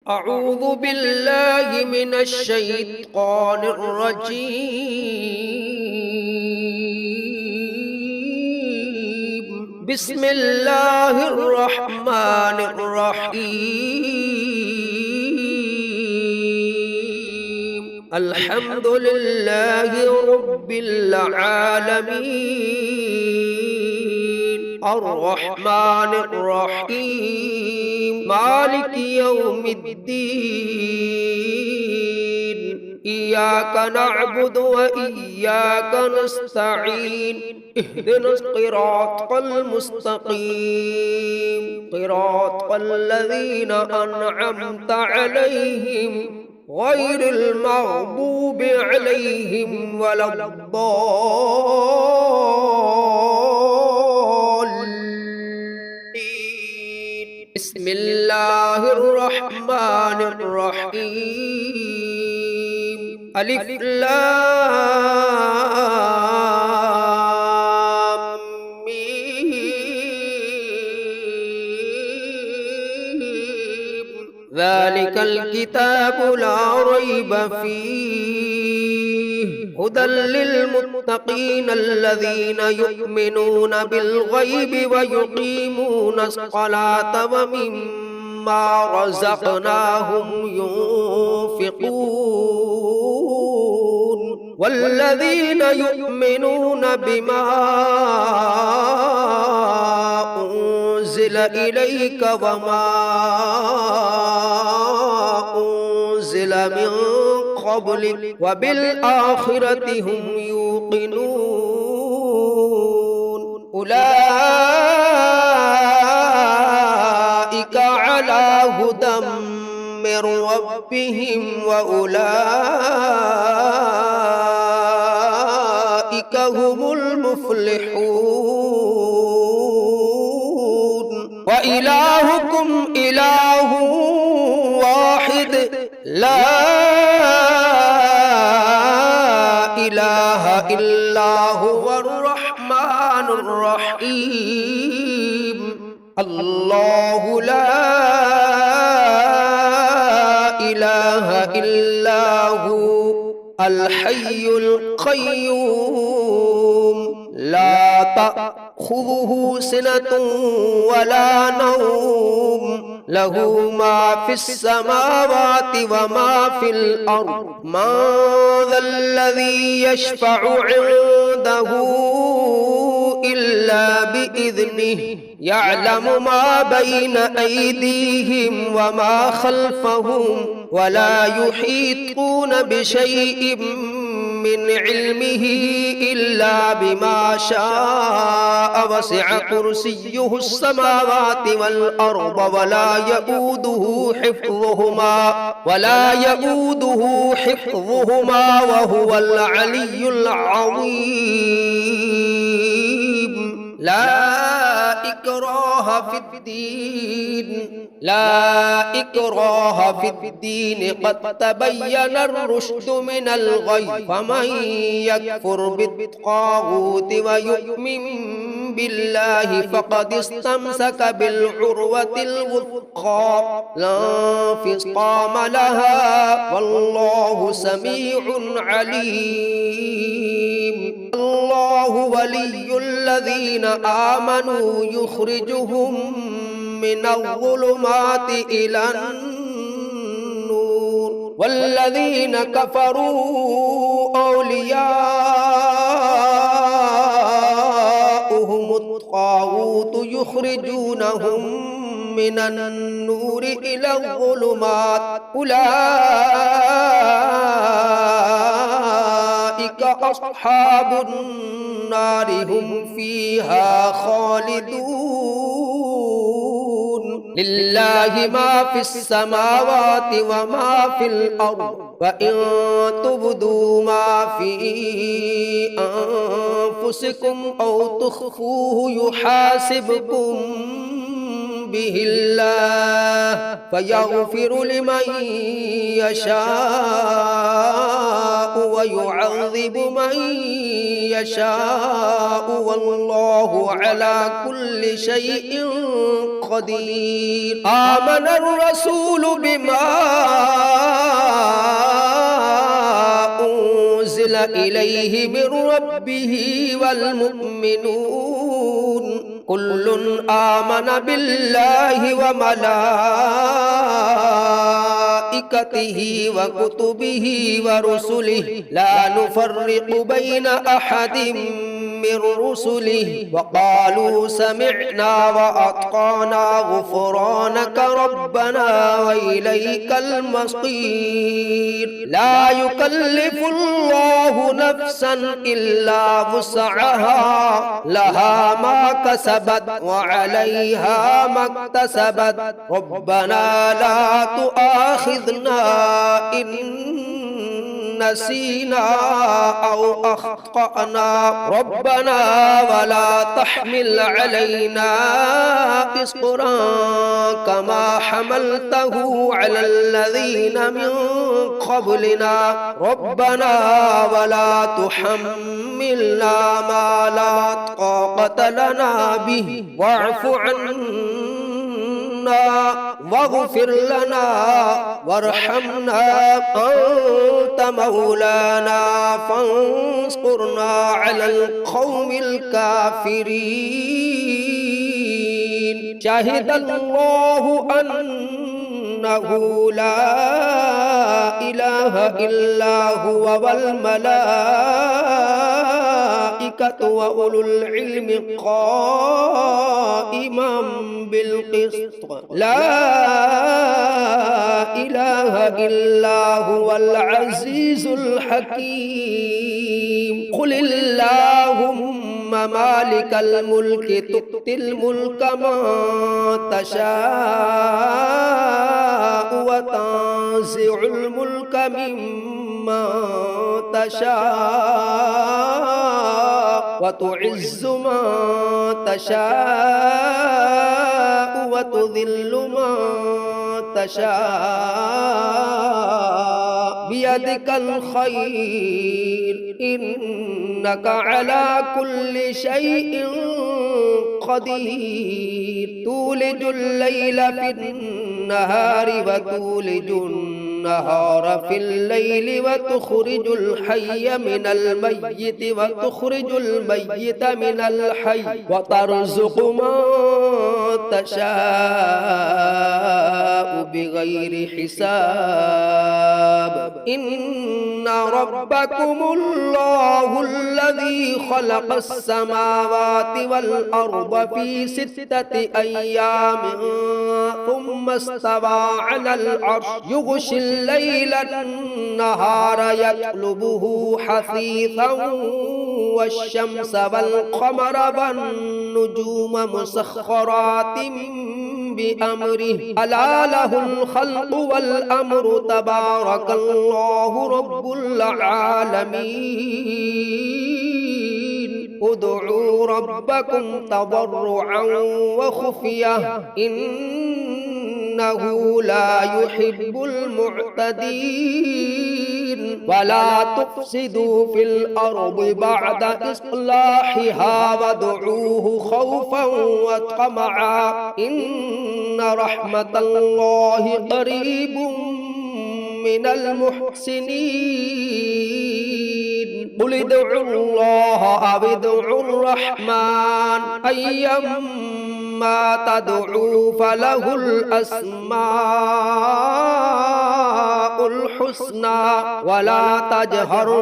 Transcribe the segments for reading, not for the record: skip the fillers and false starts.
أعوذ بالله من الشيطان الرجيم. بسم الله الرحمن الرحيم. الحمد لله رب العالمين، الرحمن الرحيم، مالك يوم الدين. إياك نعبد وإياك نستعين. اهدنا الصراط المستقيم، صراط الذين أنعمت عليهم غير المغضوب عليهم ولا الضالين. بسم الله الرحمن الرحيم. ألف لام ميم. ذلك الكتاب لا ريب فيه، هدى للمتقين الذين يؤمنون بالغيب ويقيمون الصلاة ومما رزقناهم ينفقون، والذين يؤمنون بما أنزل إليك وما أنزل من قبلك وبالآخرة هم يوقنون. أولئك على هدى من ربهم وأولئك هم المفلحون. وإلهكم إله واحد، لا إله إلا هو الرحمن الرحيم. الله لا إله إلا هو الحي القيوم، لا تأخذه سنة ولا نوم، له ما في السماوات وما في الأرض. من ذا الذي يشفع عنده إلا بإذنه، يعلم ما بين أيديهم وما خلفهم، ولا يحيطون بشيء من علمه إلا بما شاء. وسع كرسيه السماوات والأرض ولا يؤوده حفظهما وهو العلي العظيم. لا إكراه في الدين، قد تبين الرشد من الغي. فمن يكفر بالطاغوت ويؤمن بالله فقد استمسك بالعروة الوثقى، لا انفصام لها، والله سميع عليم. الله ولي الذين آمنوا يخرجهم من الظلمات إلى النور، والذين كفروا أولياؤهم الطاغوت يخرجونهم من النور إلى الظلمات. أولئك أصحاب النار، هم فيها خالدون. لله ما في السماوات وما في الأرض، وإن تبدوا ما في أنفسكم أو تخفوه يحاسبكم به الله، فيغفر لمن يشاء ويعذب من يشاء، والله على كل شيء قدير. آمن الرسول بما إليه من ربه والمؤمنون كل آمن بالله وملائكته وكتبه ورسله لا نفرق بين أحد من رسله وقالوا سمعنا وأطعنا غفرانك ربنا وإليك المصير لا يكلف الله نفسا إلا وسعها لها ما كسبت وعليها ما اكتسبت ربنا لا تؤاخذنا إن نسينا أو أخطأنا ربنا ولا تحمل علينا إصرا كما حملته على الذين من قبلنا ربنا ولا تحملنا ما لا طاقة لنا به واعف عنا واغفر لنا وارحمنا أنت مولانا فانصرنا على القوم الكافرين شهد الله أنه لا إله إلا هو والملائكة وأولو العلم قائما بالقسط لا إله إلا هو العزيز الحكيم قل اللهم مالك الملك تؤتي الملك من تشاء وتنزع الملك ممن تشاء وتعز من تشاء وتذل من تشاء بيدك الخير إنك على كل شيء قدير تولج الليل في النهار وتولج النهار في الليل وتخرج الحي من الميت وتخرج الميت من الحي وترزق من تشاء بغير حساب إن ربكم الله الذي خلق السماوات والأرض في 6 أيام ثم استوى على العرش يغشي الليل النهار يطلبه حثيثا والشمس والقمر والنجوم مسخرات بأمره ألا له الخلق والأمر تبارك الله رب العالمين ادعوا ربكم تضرعا وخفية إنه لا يحب المعتدين ولا تفسدوا في الأرض بعد إصلاحها وادعوه خوفا وطمعا إن رحمة الله قريب من المحسنين قل ادعوا الله أو ادعوا الرحمن أيما تدعوا فله الأسماء الحسنى ولا تجهر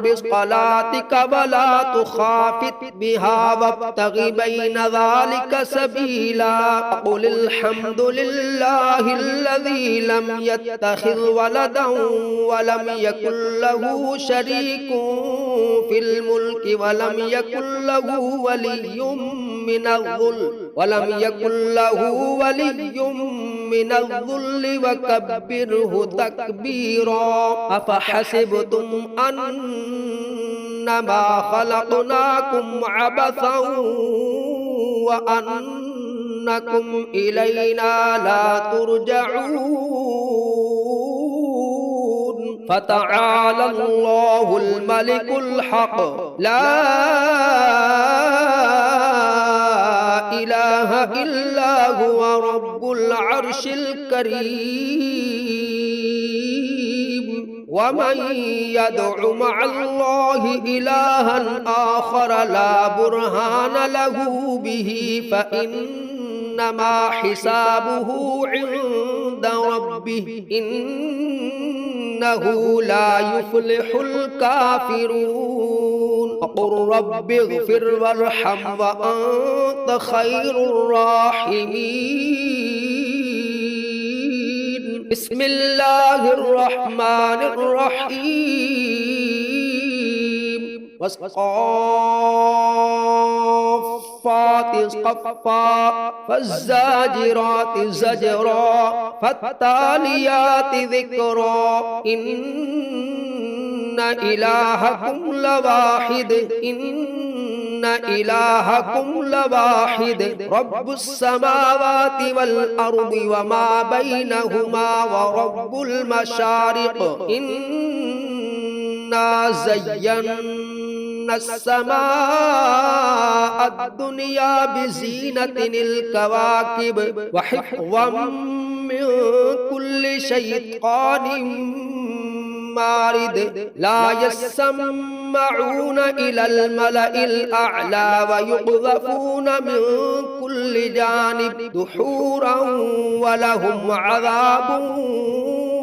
بصلاتك ولا تخافت بها وابتغ بين ذلك سبيلا قل الحمد لله الذي لم يتخذ ولدا ولم يكن له شريك في الملك ولم يكن له ولي من الذل وكبره تكبيرا أفحسبتم أنما خلقناكم عبثا وأنكم إلينا لا ترجعون فتعالى الله الملك الحق لا إله إلا هو رب العرش الكريم ومن يدع مع الله إلها آخر لا برهان له به فإنما حسابه عند ربه إنه لا يفلح الكافرون وقل رب اغفر وارحم وأنت خير الراحمين. بسم الله الرحمن الرحيم. والصافات صفا فالزاجرات زجرا فالتاليات ذكرا إن إلهكم لواحد رب السماوات والأرض وما بينهما ورب المشارق إنا زينا السماء الدنيا بزينة الكواكب وحفظا من كل شيطان مارد لا يسمعون إلى الملأ الأعلى ويقذفون من كل جانب دحورا ولهم عذاب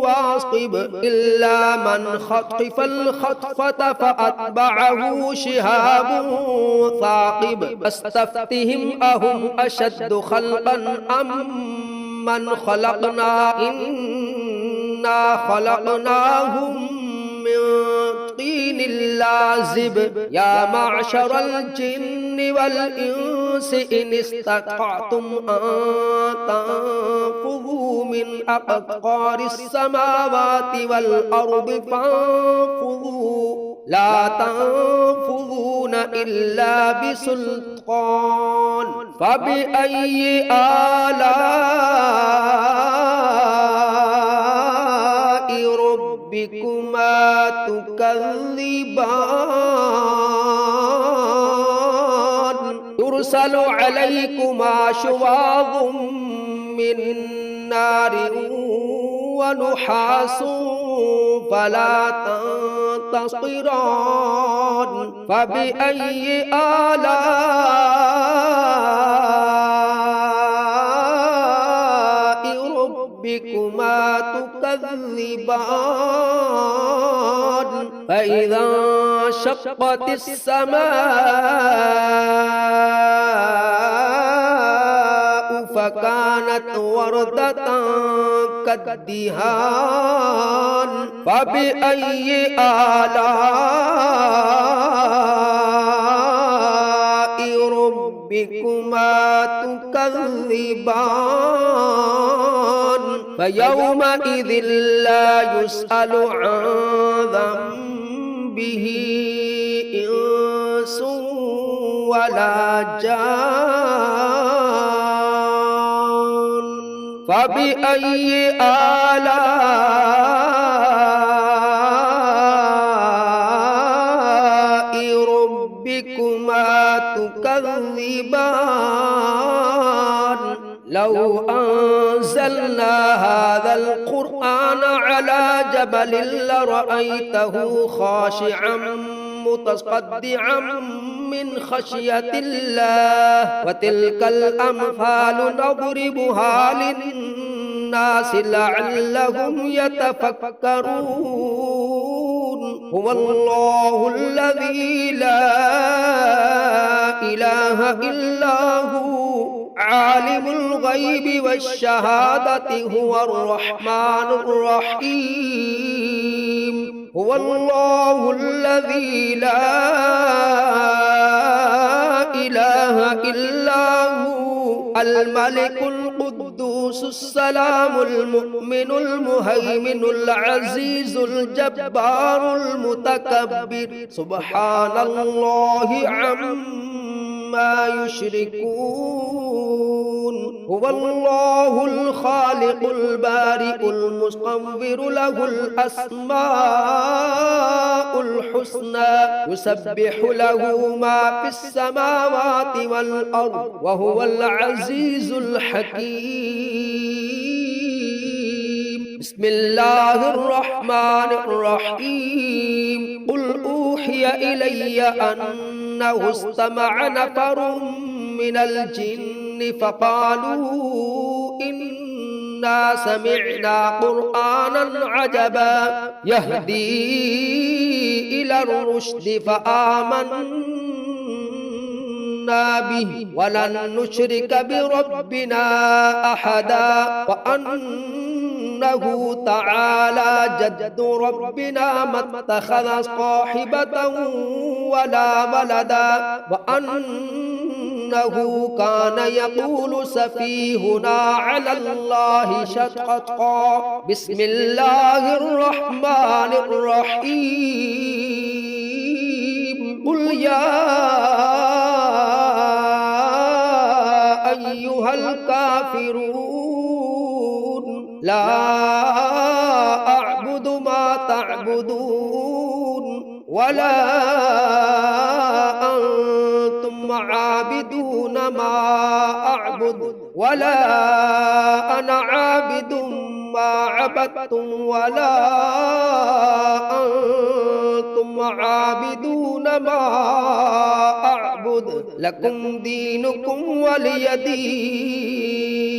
واصب إلا من خطف الخطفة فأتبعه شهاب ثاقب فاستفتهم أهم أشد خلقا أم من خلقنا إنا خلقناهم من طين لازب يا معشر الجن والإنس إن استطعتم أن تنفذوا من أقطار السماوات والأرض فانفذوا لا تنفذون إلا بسلطان فبأي آلاء ربكما تكذبان يرسل عليكما شواظ من نار ونحاس فلا تنتصران فبأي آلاء ربكما تكذبان فإذا انشقت السماء فكانت وردة كالدهان فبأي آلاء ربكما تكذبان فيومئذ لا يسأل عن ذنبه إنس ولا جان فبأي آلاء ربكما تكذبان لو أنزلنا هذا القرآن على جبل لرأيته خاشعا متصدعا من خشية الله وتلك الأمثال نضربها للناس لعلهم يتفكرون هو الله الذي لا إله إلا هو عالم الغيب والشهادة هو الرحمن الرحيم هو الله الذي لا إله إلا هو الملك القدوس السلام المؤمن المهيمن العزيز الجبار المتكبر سبحان الله عما يشركون هو الله الخالق البارئ المصور له الأسماء الحسنى يسبح له ما في السماوات والأرض وهو العزيز الحكيم بسم الله الرحمن الرحيم قل أوحي إلي أنه استمع نفر من الجن فقالوا إنا سمعنا قرآنا عجبا يهدي إلى الرشد فآمنا به ولن نشرك بربنا أحدا وأنه تعالى جد ربنا ما اتخذ صاحبة ولا ولدا وأنه كان يقول سفيهنا على الله شططا بسم الله الرحمن الرحيم قل يا أيها الكافرون لا أعبد ما تعبدون ولا أنتم عابدون ما أعبد ولا أنا عابد ما عبدتم ولا أنتم عابدون ما أعبد لكم دينكم ولي دين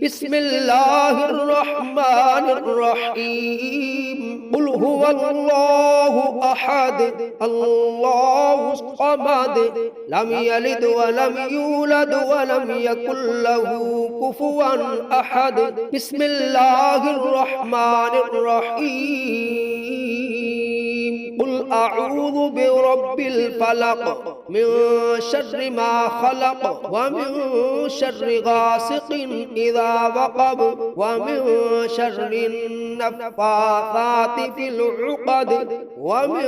بسم الله الرحمن الرحيم قل هو الله أحد الله الصمد لم يلد ولم يولد ولم يكن له كفوا أحد بسم الله الرحمن الرحيم قل أعوذ برب الفلق من شر ما خلق ومن شر غاسق إذا وقب ومن شر النفاثات في العقد ومن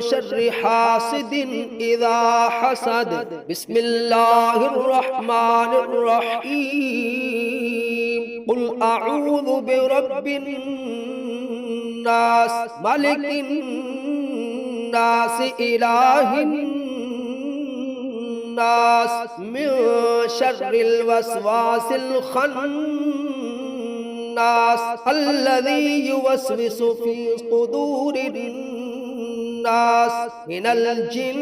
شر حاسد إذا حسد بسم الله الرحمن الرحيم قل أعوذ برب الناس ملك الناس إله الناس من شر الوسواس الخناس الذي يوسوس في صدور الناس من الجنة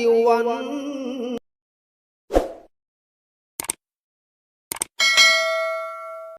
والناس